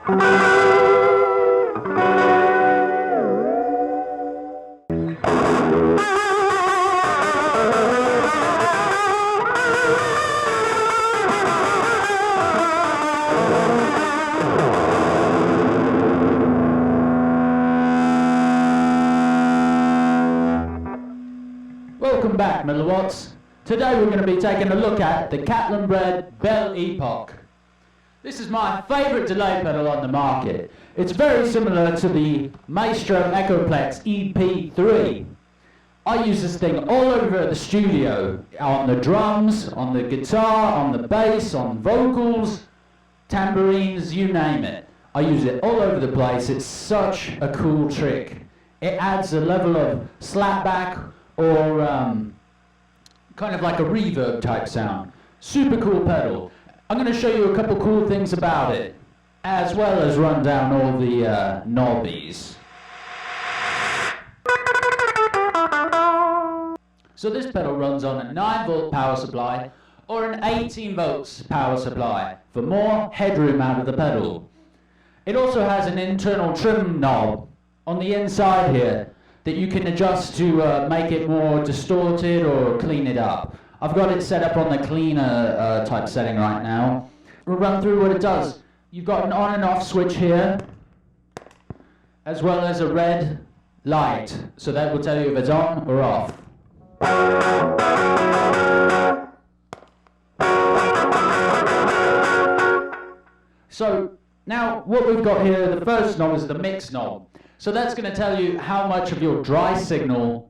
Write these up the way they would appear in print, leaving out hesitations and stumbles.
Welcome back, Milliwatts. Today we're going to be taking a look at the Catalinbread Belle Epoch. This is my favourite delay pedal on the market. It's very similar to the Maestro Echoplex EP3. I use this thing all over the studio, on the drums, on the guitar, on the bass, on vocals, tambourines, you name it. I use it all over the place. It's such a cool trick. It adds a level of slapback or kind of like a reverb type sound. Super cool pedal. I'm going to show you a couple cool things about it, as well as run down all the knobbies. So this pedal runs on a 9-volt power supply or an 18 volts power supply for more headroom out of the pedal. It also has an internal trim knob on the inside here that you can adjust to make it more distorted or clean it up. I've got it set up on the cleaner type setting right now. We'll run through what it does. You've got an on and off switch here, as well as a red light, so that will tell you if it's on or off. So now what we've got here, the first knob is the mix knob. So that's going to tell you how much of your dry signal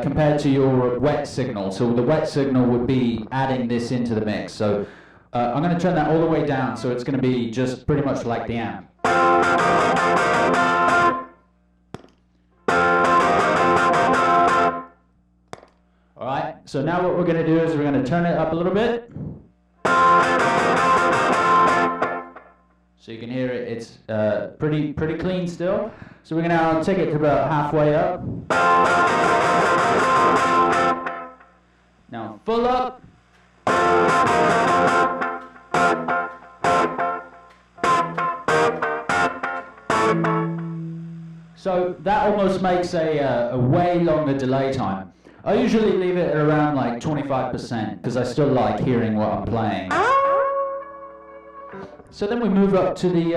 compared to your wet signal. So the wet signal would be adding this into the mix. So I'm going to turn that all the way down, so it's going to be just pretty much like the amp. Alright, so now what we're going to do is we're going to turn it up a little bit. So you can hear it, it's pretty clean still. So we're going to now take it to about halfway up. Now full up. So that almost makes a way longer delay time. I usually leave it at around like 25% because I still like hearing what I'm playing. So then we move up to the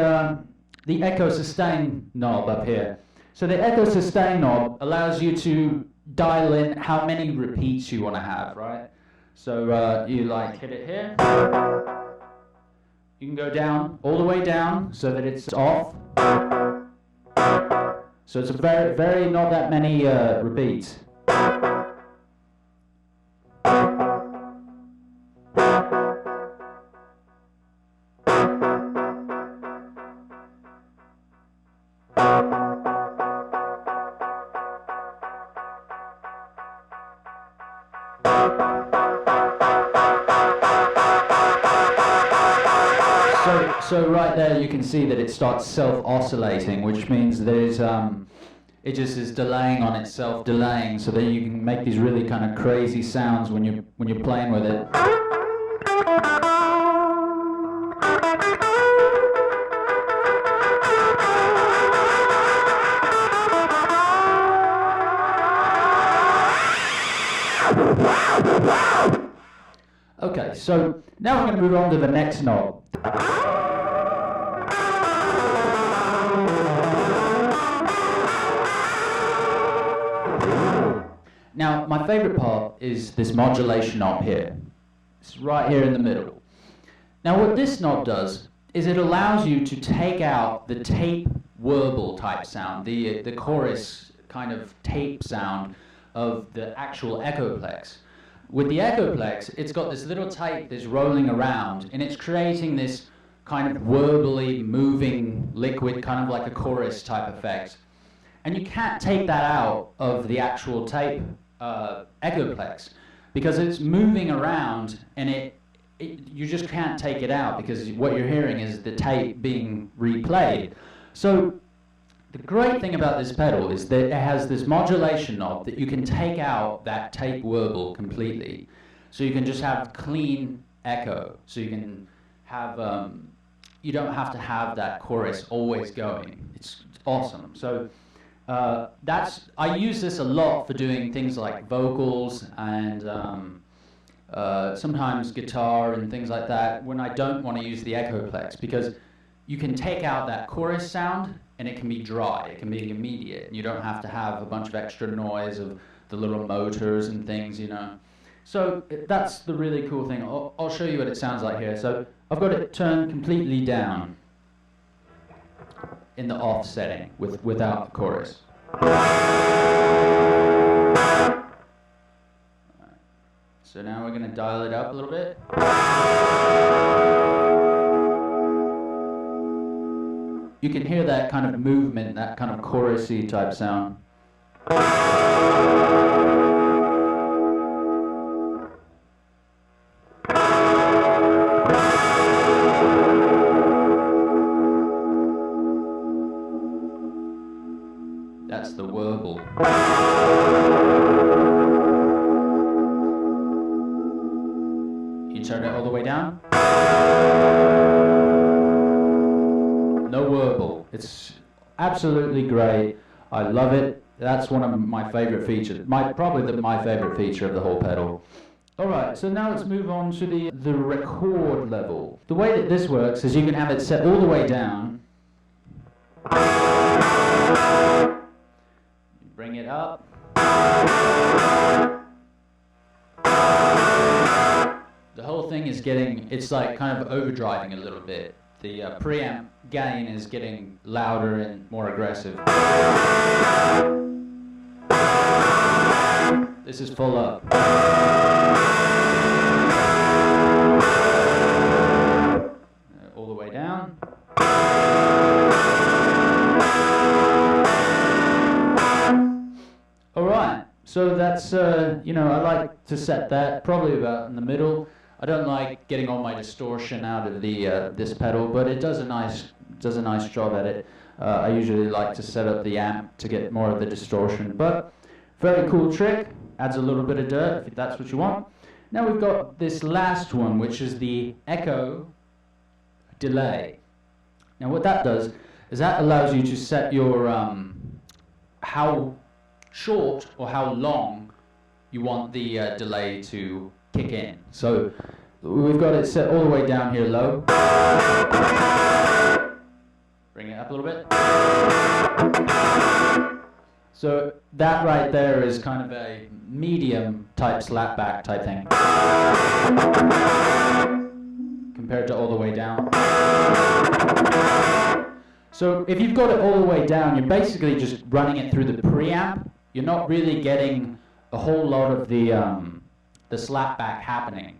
Echo Sustain knob up here. So the Echo Sustain knob allows you to dial in how many repeats you want to have, right? So you like hit it here. You can go down, all the way down, so that it's off. So it's a very not that many repeats. So right there you can see that it starts self-oscillating, which means there's it just is delaying on itself, delaying, so that you can make these really kind of crazy sounds when you're playing with it. Okay, so now we're going to move on to the next knob. Now, my favorite part is this modulation knob here. It's right here in the middle. Now, what this knob does is it allows you to take out the tape warble type sound, the chorus kind of tape sound of the actual Echoplex. With the Echoplex, it's got this little tape that's rolling around, and it's creating this kind of warbly, moving liquid, kind of like a chorus type effect. And you can't take that out of the actual tape Echoplex because it's moving around, and you just can't take it out because what you're hearing is the tape being replayed. So the great thing about this pedal is that it has this modulation knob that you can take out that tape warble completely. So you can just have clean echo. So you can have you don't have to have that chorus always going. It's awesome. So I use this a lot for doing things like vocals and sometimes guitar and things like that when I don't want to use the Echoplex, because you can take out that chorus sound and it can be dry, it can be immediate, and you don't have to have a bunch of extra noise of the little motors and things, you know. So that's the really cool thing. I'll show you what it sounds like here. So I've got it turned completely down in the off setting without the chorus. So now we're going to dial it up a little bit. You can hear that kind of movement, that kind of chorusy type sound. That's the warble. You turn it all the way down. No warble. It's absolutely great. I love it. That's one of my favorite features. Probably my favorite feature of the whole pedal. Alright, so now let's move on to the record level. The way that this works is you can have it set all the way down. Bring it up. The whole thing is it's like kind of overdriving a little bit. The preamp gain is getting louder and more aggressive. This is full up. All the way down. Alright, so that's, you know, I like to set that probably about in the middle. I don't like getting all my distortion out of this pedal, but it does a nice job at it. I usually like to set up the amp to get more of the distortion, but very cool trick. Adds a little bit of dirt if that's what you want. Now we've got this last one, which is the echo delay. Now what that does is that allows you to set your how short or how long you want the delay to kick in. So we've got it set all the way down here low. Bring it up a little bit. So that right there is kind of a medium type slapback type thing compared to all the way down. So if you've got it all the way down, you're basically just running it through the preamp. You're not really getting a whole lot of the slapback happening,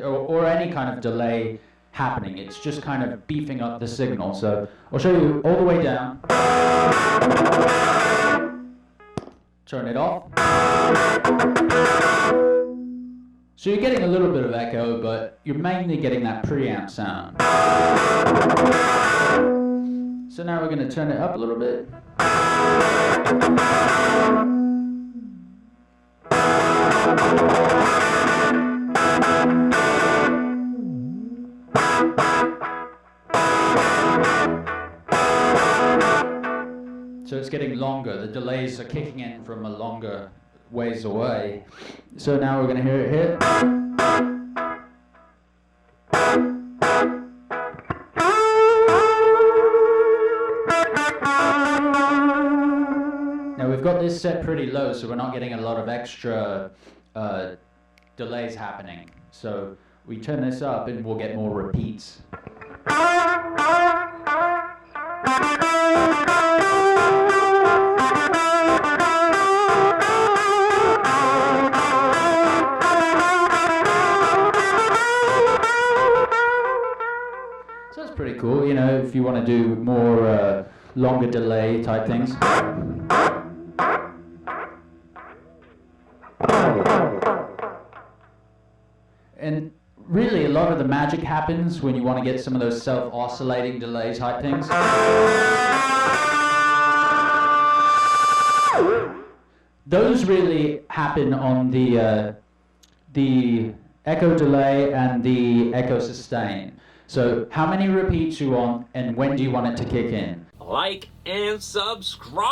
or any kind of delay happening. It's just kind of beefing up the signal. So I'll show you all the way down. Turn it off. So you're getting a little bit of echo, but you're mainly getting that preamp sound. So now we're going to turn it up a little bit. So it's getting longer. The delays are kicking in from a longer ways away. So now we're going to hear it here. Now we've got this set pretty low, so we're not getting a lot of extra delays happening. So we turn this up and we'll get more repeats. So that's pretty cool, you know, if you want to do more longer delay type things. And really, a lot of the magic happens when you want to get some of those self-oscillating delay type things. Those really happen on the echo delay and the echo sustain. So how many repeats you want and when do you want it to kick in? Like and subscribe!